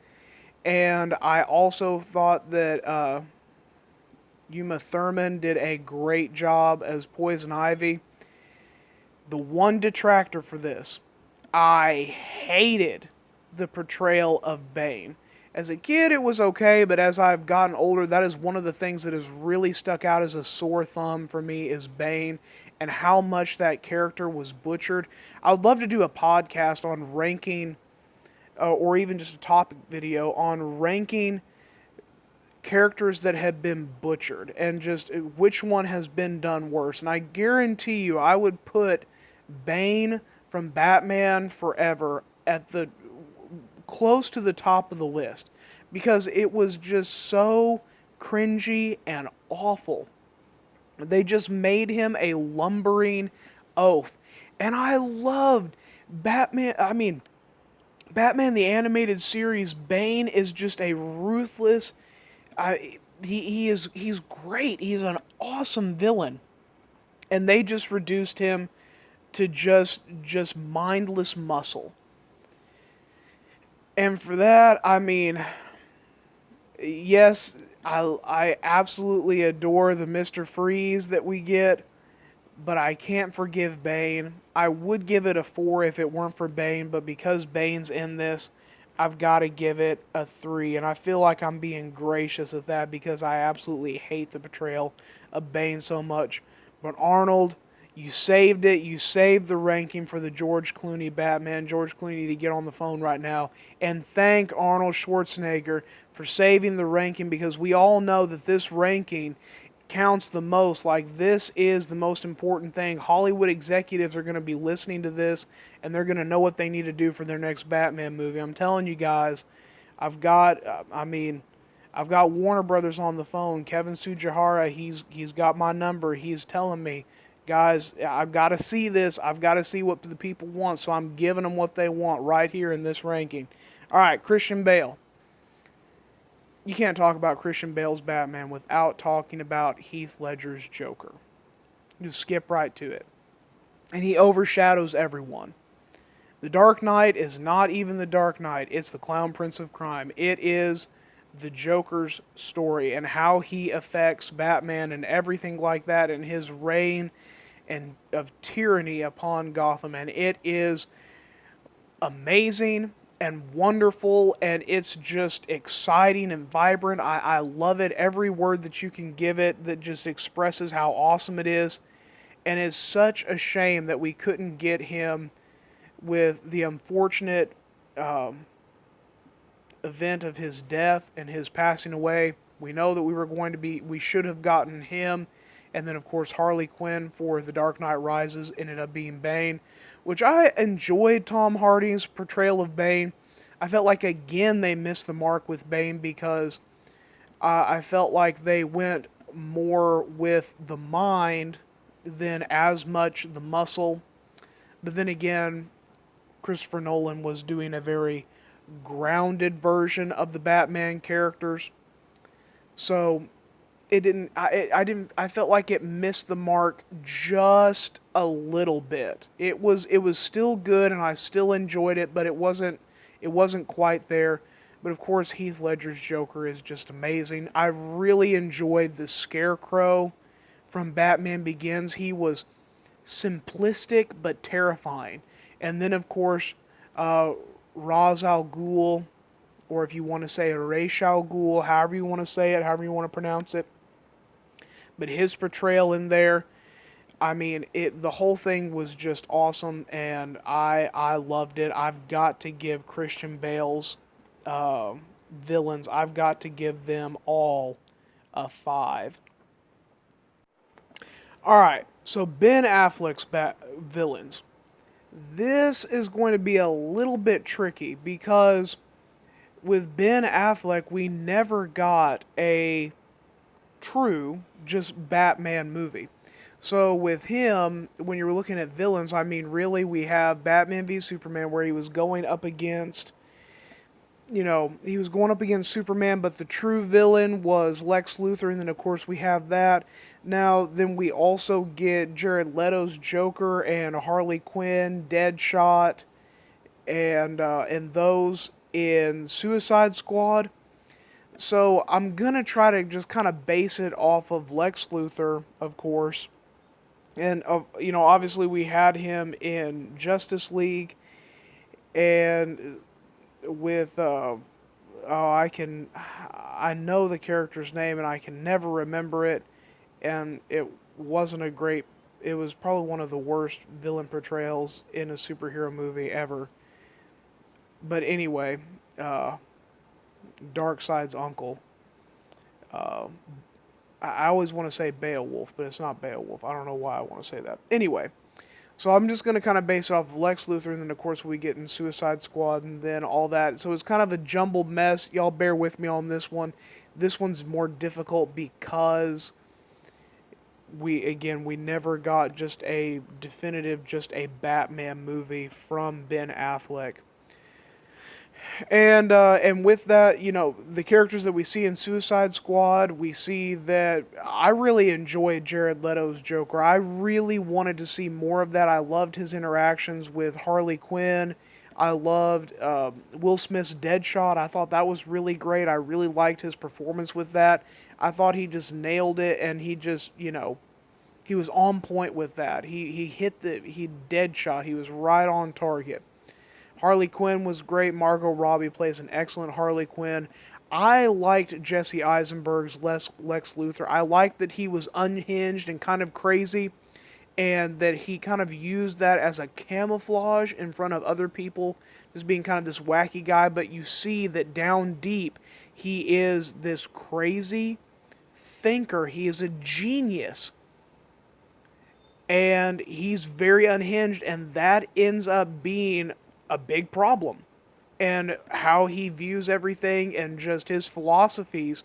And I also thought that Uma Thurman did a great job as Poison Ivy. The one detractor for this, I hated the portrayal of Bane. As a kid, it was okay, but as I've gotten older, that is one of the things that has really stuck out as a sore thumb for me is Bane and how much that character was butchered. I would love to do a podcast on ranking, or even just a topic video on ranking characters that have been butchered and just which one has been done worse. And I guarantee you, I would put Bane from Batman Forever at the close to the top of the list because it was just so cringy and awful. They just made him a lumbering oaf. And I loved Batman. I mean, Batman the Animated Series, Bane is just a ruthless. He's great. He's an awesome villain. And they just reduced him to just mindless muscle. And for that, I mean, yes, I absolutely adore the Mr. Freeze that we get, but I can't forgive Bane. I would give it a 4 if it weren't for Bane, but because Bane's in this, I've got to give it a 3. And I feel like I'm being gracious at that because I absolutely hate the portrayal of Bane so much. But Arnold, you saved it. You saved the ranking for the George Clooney Batman. George Clooney to get on the phone right now and thank Arnold Schwarzenegger for saving the ranking because we all know that this ranking counts the most. Like, this is the most important thing. Hollywood executives are going to be listening to this and they're going to know what they need to do for their next Batman movie. I'm telling you guys, I've got Warner Brothers on the phone. Kevin Tsujihara, he's got my number. He's telling me, guys, I've got to see this. I've got to see what the people want, so I'm giving them what they want right here in this ranking. All right, Christian Bale. You can't talk about Christian Bale's Batman without talking about Heath Ledger's Joker. Just skip right to it. And he overshadows everyone. The Dark Knight is not even the Dark Knight. It's the Clown Prince of Crime. It is the Joker's story and how he affects Batman and everything like that and his reign and of tyranny upon Gotham. And it is amazing and wonderful, and it's just exciting and vibrant. I love it. Every word that you can give it that just expresses how awesome it is. And it's such a shame that we couldn't get him with the unfortunate event of his death and his passing away. We know that we should have gotten him, and then of course Harley Quinn for The Dark Knight Rises ended up being Bane, which I enjoyed Tom Hardy's portrayal of Bane. I felt like again they missed the mark with Bane because I felt like they went more with the mind than as much the muscle. But then again, Christopher Nolan was doing a very grounded version of the Batman characters, so I felt like it missed the mark just a little bit. It was still good and I still enjoyed it, but it wasn't quite there. But of course Heath Ledger's Joker is just amazing. I really enjoyed the Scarecrow from Batman Begins. He was simplistic but terrifying. And then of course Ra's al Ghul, or if you want to say Ra's al Ghul, however you want to say it, however you want to pronounce it. But his portrayal in there, I mean, the whole thing was just awesome, and I loved it. I've got to give Christian Bale's uh, villains, I've got to give them all a 5. All right, so Ben Affleck's villains. This is going to be a little bit tricky because with Ben Affleck, we never got a true just Batman movie. So with him, when you're looking at villains, I mean, really, we have Batman v Superman, where he was going up against, he was going up against Superman, but the true villain was Lex Luthor, and then of course we have that. Now, then we also get Jared Leto's Joker and Harley Quinn, Deadshot, and those in Suicide Squad. So I'm gonna try to just kind of base it off of Lex Luthor, of course, and obviously we had him in Justice League, and with I know the character's name and I can never remember it, and it was probably one of the worst villain portrayals in a superhero movie ever. But anyway, Darkseid's uncle. Uh, I always want to say Beowulf, but it's not Beowulf. I don't know why I want to say that. Anyway, so I'm just going to kind of base it off of Lex Luthor, and then of course we get in Suicide Squad, and then all that. So it's kind of a jumbled mess. Y'all bear with me on this one. This one's more difficult because we never got just a definitive, just a Batman movie from Ben Affleck. And with that, the characters that we see in Suicide Squad, we see that I really enjoyed Jared Leto's Joker. I really wanted to see more of that. I loved his interactions with Harley Quinn. I loved Will Smith's Deadshot. I thought that was really great. I really liked his performance with that. I thought he just nailed it, and he just, he was on point with that. He Deadshot. He was right on target. Harley Quinn was great. Margot Robbie plays an excellent Harley Quinn. I liked Jesse Eisenberg's Lex Luthor. I liked that he was unhinged and kind of crazy, and that he kind of used that as a camouflage in front of other people, just being kind of this wacky guy. But you see that down deep, he is this crazy thinker. He is a genius. And he's very unhinged, and that ends up being a big problem. And how he views everything and just his philosophies,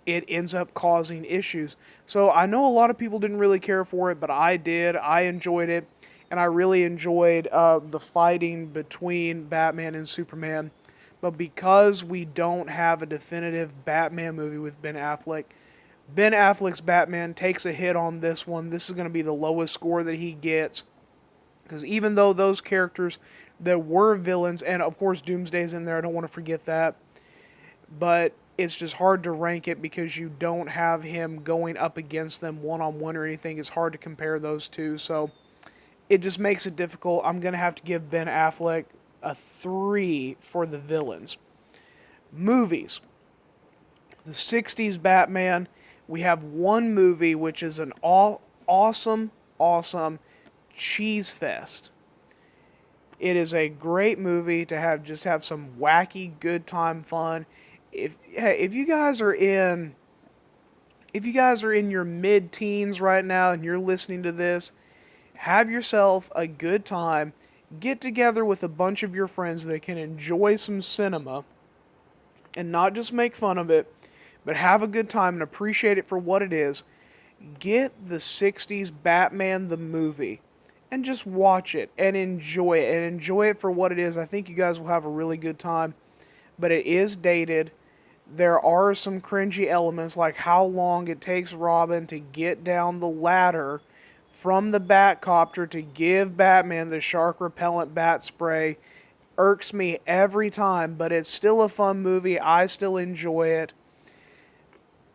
it ends up causing issues. So I know a lot of people didn't really care for it, but I did. I enjoyed it, and I really enjoyed the fighting between Batman and Superman. But because we don't have a definitive Batman movie with Ben Affleck's Batman takes a hit on this one. This is going to be the lowest score that he gets. Because even though those characters that were villains, and of course Doomsday's in there, I don't want to forget that, but it's just hard to rank it because you don't have him going up against them one-on-one or anything. It's hard to compare those two, so it just makes it difficult. I'm going to have to give Ben Affleck a 3 for the villains. Movies. The 60s Batman, we have one movie which is an awesome cheese fest. It is a great movie to have some wacky, good time fun. If you guys are in your mid-teens right now and you're listening to this, have yourself a good time. Get together with a bunch of your friends that can enjoy some cinema and not just make fun of it, but have a good time and appreciate it for what it is. Get the 60s Batman the movie and just watch it and enjoy it for what it is. I think you guys will have a really good time, but it is dated. There are some cringy elements, like how long it takes Robin to get down the ladder from the Batcopter to give Batman the shark repellent bat spray. Irks me every time, but it's still a fun movie. I still enjoy it.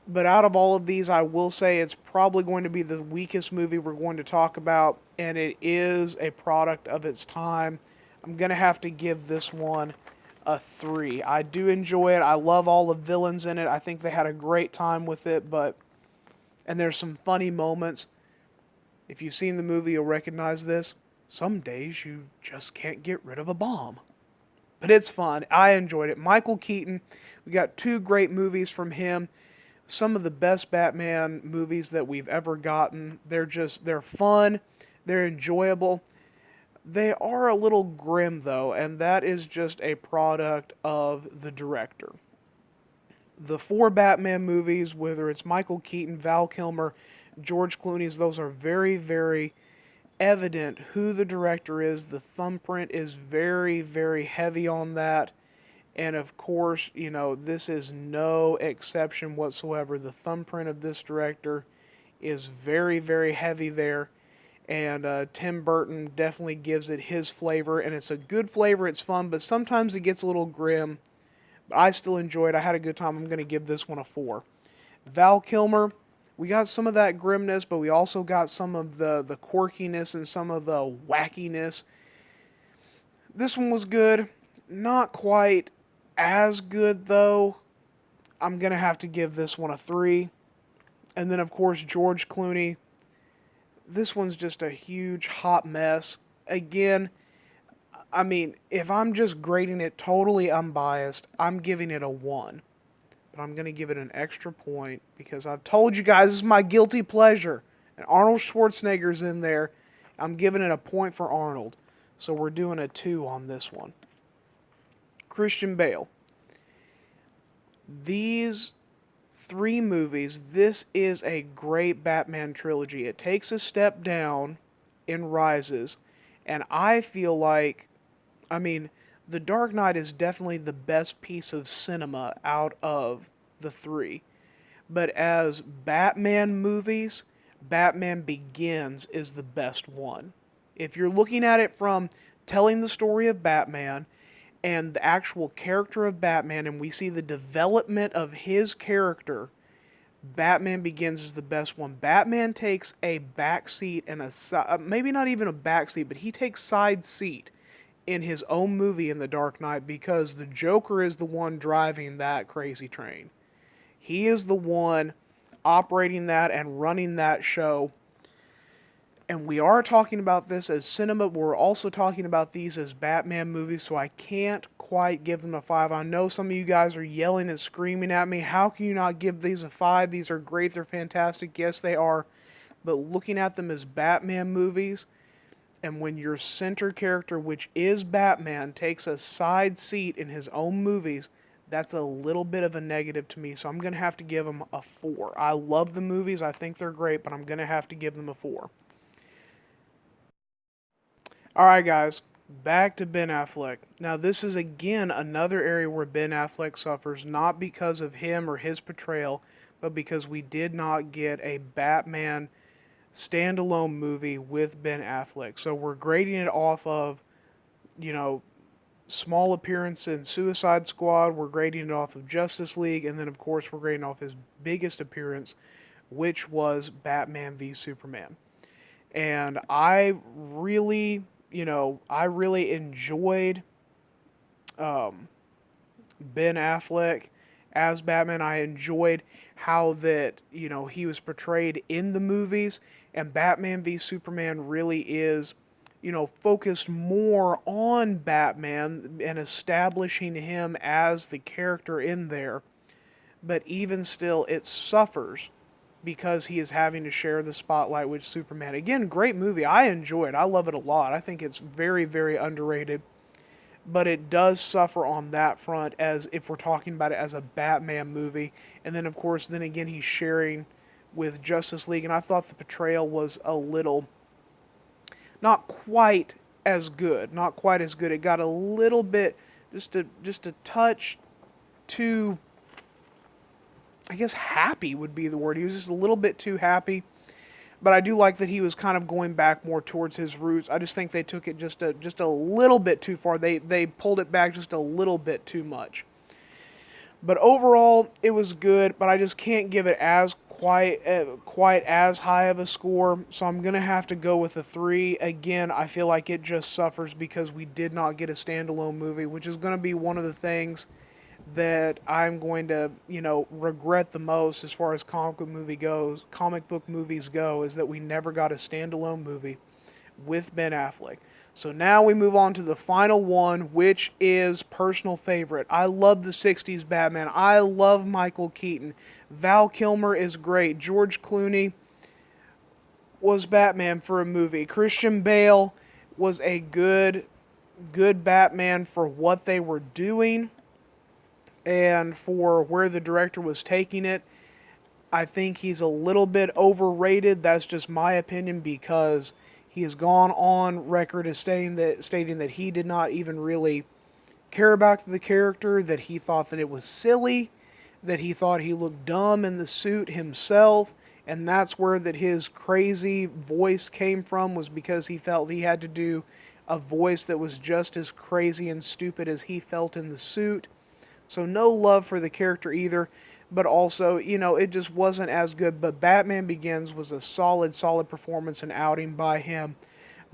But out of all of these, I will say it's probably going to be the weakest movie we're going to talk about, and it is a product of its time. I'm going to have to give this one a 3. I do enjoy it. I love all the villains in it. I think they had a great time with it, but And there's some funny moments. If you've seen the movie, you'll recognize this. Some days you just can't get rid of a bomb. But it's fun. I enjoyed it. Michael Keaton, we got 2 great movies from him. Some of the best Batman movies that we've ever gotten. They're fun. They're enjoyable. They are a little grim, though, and that is just a product of the director. The 4 Batman movies, whether it's Michael Keaton, Val Kilmer, George Clooney's, those are very, very evident who the director is. The thumbprint is very, very heavy on that. And of course, this is no exception whatsoever. The thumbprint of this director is very, very heavy there. And Tim Burton definitely gives it his flavor. And it's a good flavor. It's fun, but sometimes it gets a little grim. I still enjoy it. I had a good time. I'm going to give this one a 4. Val Kilmer, we got some of that grimness, but we also got some of the quirkiness and some of the wackiness. This one was good. Not quite as good, though. I'm going to have to give this one a 3. And then, of course, George Clooney. This one's just a huge hot mess. Again, I mean, if I'm just grading it totally unbiased, I'm giving it a 1. But I'm going to give it an extra point because I've told you guys this is my guilty pleasure. And Arnold Schwarzenegger's in there. I'm giving it a point for Arnold. So we're doing a 2 on this one. Christian Bale. These 3 movies, this is a great Batman trilogy. It takes a step down in Rises. And I feel like, The Dark Knight is definitely the best piece of cinema out of the 3. But as Batman movies, Batman Begins is the best one. If you're looking at it from telling the story of Batman and the actual character of Batman, and we see the development of his character, Batman Begins is the best one. Batman takes a backseat and maybe not even a backseat, but he takes side seat in his own movie in The Dark Knight because the Joker is the one driving that crazy train. He is the one operating that and running that show. And we are talking about this as cinema, but we're also talking about these as Batman movies, so I can't quite give them a 5. I know some of you guys are yelling and screaming at me. How can you not give these a 5? These are great. They're fantastic. Yes, they are. But looking at them as Batman movies, and when your center character, which is Batman, takes a side seat in his own movies, that's a little bit of a negative to me. So I'm going to have to give them a 4. I love the movies. I think they're great, but I'm going to have to give them a 4. Alright guys, back to Ben Affleck. Now this is again another area where Ben Affleck suffers, not because of him or his portrayal, but because we did not get a Batman standalone movie with Ben Affleck. So we're grading it off of, small appearance in Suicide Squad, we're grading it off of Justice League, and then of course we're grading off his biggest appearance, which was Batman v Superman. And I really enjoyed Ben Affleck as Batman. I enjoyed how that, he was portrayed in the movies, and Batman v Superman really is, focused more on Batman and establishing him as the character in there. But even still, it suffers because he is having to share the spotlight with Superman. Again, great movie. I enjoy it. I love it a lot. I think it's very, very underrated. But it does suffer on that front as if we're talking about it as a Batman movie. And then, of course, then again, he's sharing with Justice League. And I thought the portrayal was a little, not quite as good. Not quite as good. It got a little bit, just a touch too, I guess happy would be the word. He was just a little bit too happy. But I do like that he was kind of going back more towards his roots. I just think they took it just a little bit too far. They pulled it back just a little bit too much. But overall, it was good, but I just can't give it as quite as high of a score. So I'm going to have to go with a 3. Again, I feel like it just suffers because we did not get a standalone movie, which is going to be one of the things that I'm going to, regret the most as far as comic book movies go, is that we never got a standalone movie with Ben Affleck. So now we move on to the final one, which is personal favorite. I love the 60s Batman. I love Michael Keaton. Val Kilmer is great. George Clooney was Batman for a movie. Christian Bale was a good Batman for what they were doing and for where the director was taking it. I think he's a little bit overrated. That's just my opinion, because he has gone on record as stating that he did not even really care about the character, that he thought that it was silly, that he thought he looked dumb in the suit himself, and that's where that his crazy voice came from, was because he felt he had to do a voice that was just as crazy and stupid as he felt in the suit. So no love for the character either, but also, it just wasn't as good. But Batman Begins was a solid performance and outing by him.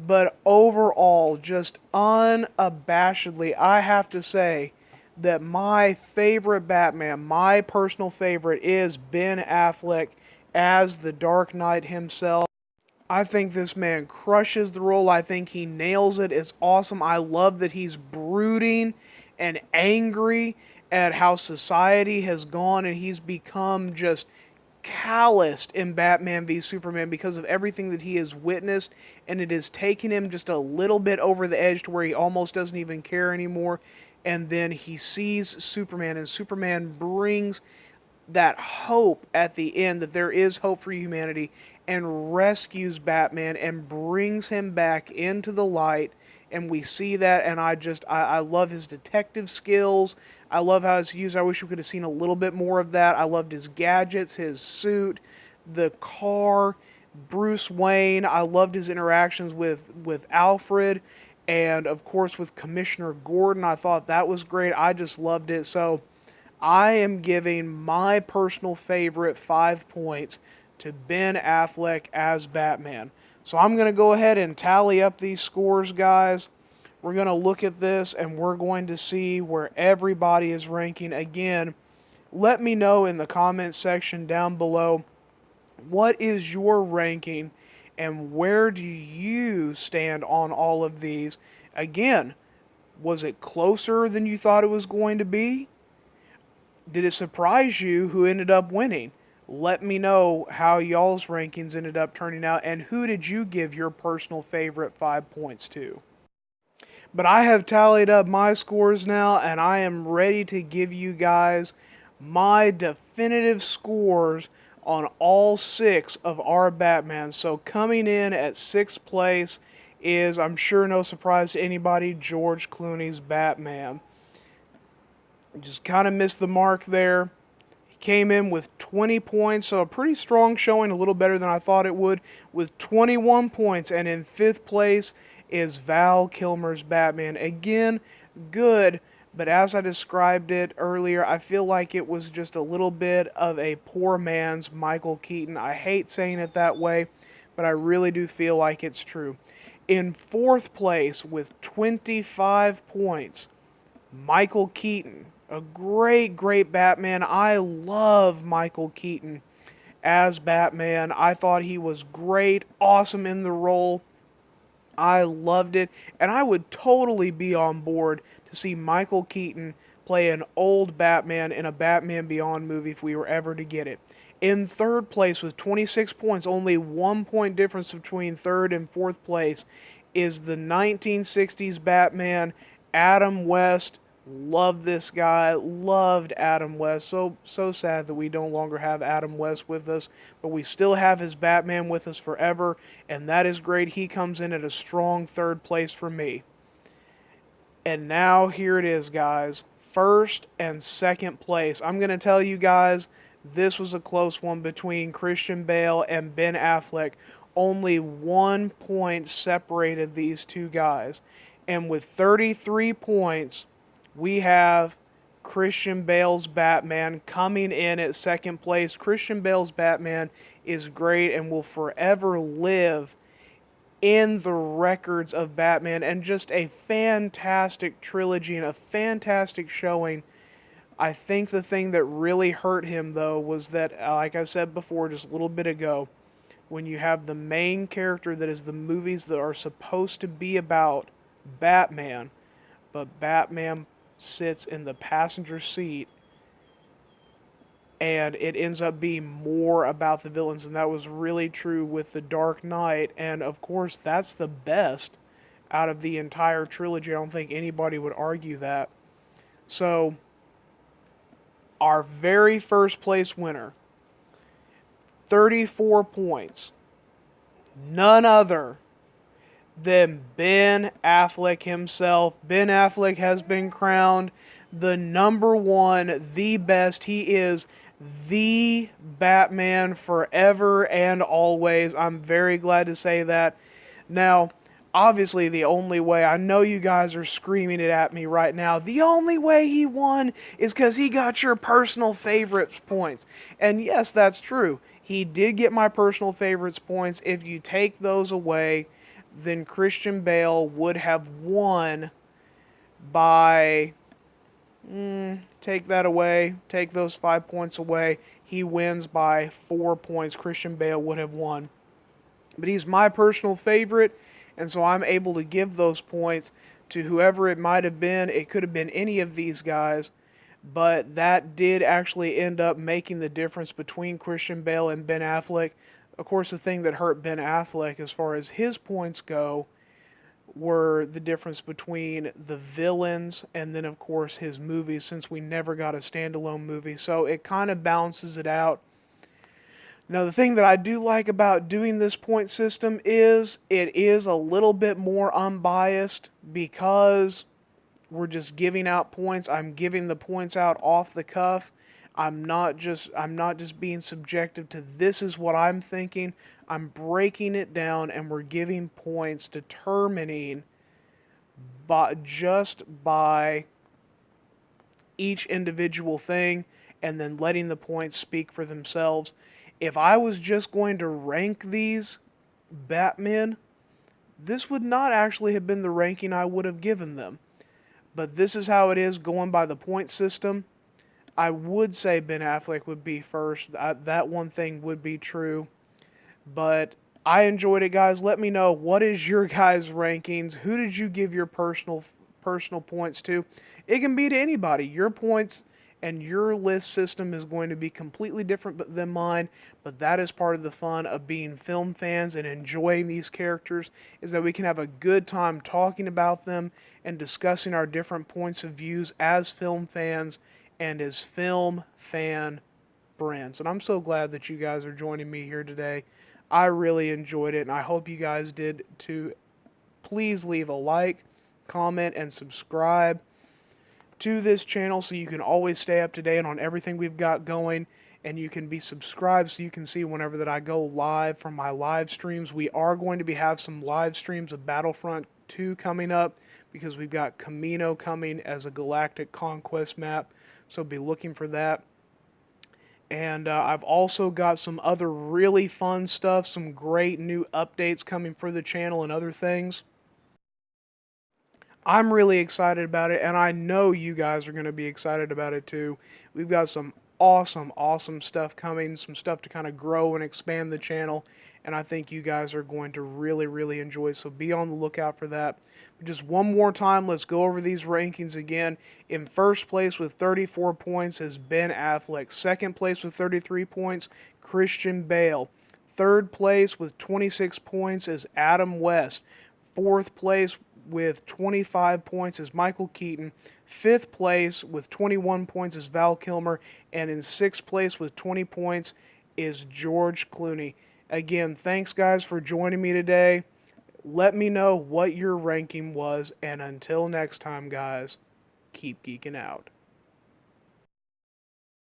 But overall, just unabashedly, I have to say that my favorite Batman, my personal favorite, is Ben Affleck as the Dark Knight himself. I think this man crushes the role. I think he nails it. It's awesome. I love that he's brooding and angry at how society has gone, and he's become just calloused in Batman v Superman because of everything that he has witnessed, and it has taken him just a little bit over the edge to where he almost doesn't even care anymore. And then he sees Superman, and Superman brings that hope at the end, that there is hope for humanity, and rescues Batman and brings him back into the light. And we see that, and I love his detective skills. I love how it's used. I wish we could have seen a little bit more of that. I loved his gadgets, his suit, the car, Bruce Wayne. I loved his interactions with Alfred, and of course with Commissioner Gordon. I thought that was great. I just loved it. So I am giving my personal favorite 5 points to Ben Affleck as Batman. So I'm going to go ahead and tally up these scores, guys. We're going to look at this, and we're going to see where everybody is ranking. Again, let me know in the comments section down below, what is your ranking, and where do you stand on all of these? Again, was it closer than you thought it was going to be? Did it surprise you who ended up winning? Let me know how y'all's rankings ended up turning out, and who did you give your personal favorite 5 points to? But I have tallied up my scores now, and I am ready to give you guys my definitive scores on all 6 of our Batmans. So coming in at 6th place is, I'm sure no surprise to anybody, George Clooney's Batman. Just kind of missed the mark there. He came in with 20 points, so a pretty strong showing, a little better than I thought it would, with 21 points. And in 5th place is Val Kilmer's Batman. Again, good, but as I described it earlier, I feel like it was just a little bit of a poor man's Michael Keaton. I hate saying it that way, but I really do feel like it's true. In 4th place with 25 points, Michael Keaton. A great Batman. I love Michael Keaton as Batman. I thought he was great, awesome in the role. I loved it, and I would totally be on board to see Michael Keaton play an old Batman in a Batman Beyond movie if we were ever to get it. In 3rd place with 26 points, only 1 point difference between 3rd and 4th place, is the 1960s Batman, Adam West. Loved this guy, loved Adam West. So sad that we no longer have Adam West with us, but we still have his Batman with us forever, and that is great. He comes in at a strong 3rd place for me. And now here it is, guys. 1st and 2nd place. I'm going to tell you guys, this was a close one between Christian Bale and Ben Affleck. Only 1 point separated these two guys. And with 33 points, we have Christian Bale's Batman coming in at 2nd place. Christian Bale's Batman is great and will forever live in the records of Batman, and just a fantastic trilogy and a fantastic showing. I think the thing that really hurt him, though, was that, like I said before just a little bit ago, when you have the main character that is the movies that are supposed to be about Batman, but Batman sits in the passenger seat and it ends up being more about the villains, and that was really true with The Dark Knight, and of course that's the best out of the entire trilogy. I don't think anybody would argue that. So, our very first place winner, 34 points, none other than Ben Affleck himself. Ben Affleck has been crowned the number one, the best. He is the Batman forever and always. I'm very glad to say that. Now, obviously the only way, I know you guys are screaming it at me right now, the only way he won is because he got your personal favorites points. And yes, that's true. He did get my personal favorites points. If you take those away, then Christian Bale would have won by... take that away, take those 5 points away, he wins by 4 points. Christian Bale would have won. But he's my personal favorite, and so I'm able to give those points to whoever it might have been. It could have been any of these guys, but that did actually end up making the difference between Christian Bale and Ben Affleck. Of course, the thing that hurt Ben Affleck as far as his points go were the difference between the villains and then, of course, his movies, since we never got a standalone movie. So it kind of balances it out. Now, the thing that I do like about doing this point system is it is a little bit more unbiased because we're just giving out points. I'm giving the points out off the cuff. I'm not just being subjective to this is what I'm thinking. I'm breaking it down and we're giving points determining just by each individual thing and then letting the points speak for themselves. If I was just going to rank these Batmen, this would not actually have been the ranking I would have given them. But this is how it is going by the point system. I would say Ben Affleck would be first. That one thing would be true. But I enjoyed it, guys. Let me know, what is your guys' rankings? Who did you give your personal points to? It can be to anybody. Your points and your list system is going to be completely different than mine, but that is part of the fun of being film fans and enjoying these characters, is that we can have a good time talking about them and discussing our different points of views as film fans and as film fan friends. And I'm so glad that you guys are joining me here today. I really enjoyed it, and I hope you guys did too. Please leave a like, comment, and subscribe to this channel so you can always stay up to date on everything we've got going, and you can be subscribed so you can see whenever that I go live from my live streams. We are going to have some live streams of Battlefront 2 coming up because we've got Camino coming as a galactic conquest map, so be looking for that. And I've also got some other really fun stuff, some great new updates coming for the channel and other things. I'm really excited about it, and I know you guys are going to be excited about it too. We've got some awesome stuff coming, some stuff to kind of grow and expand the channel, and I think you guys are going to really enjoy, so be on the lookout for that. But just one more time, let's go over these rankings again. In first place with 34 points is Ben Affleck. Second place with 33 points, Christian Bale. Third place with 26 points is Adam West. Fourth place with 25 points is Michael Keaton. Fifth place with 21 points is Val Kilmer. And in sixth place with 20 points is George Clooney. Again, thanks guys for joining me today. Let me know what your ranking was. And until next time, guys, keep geeking out.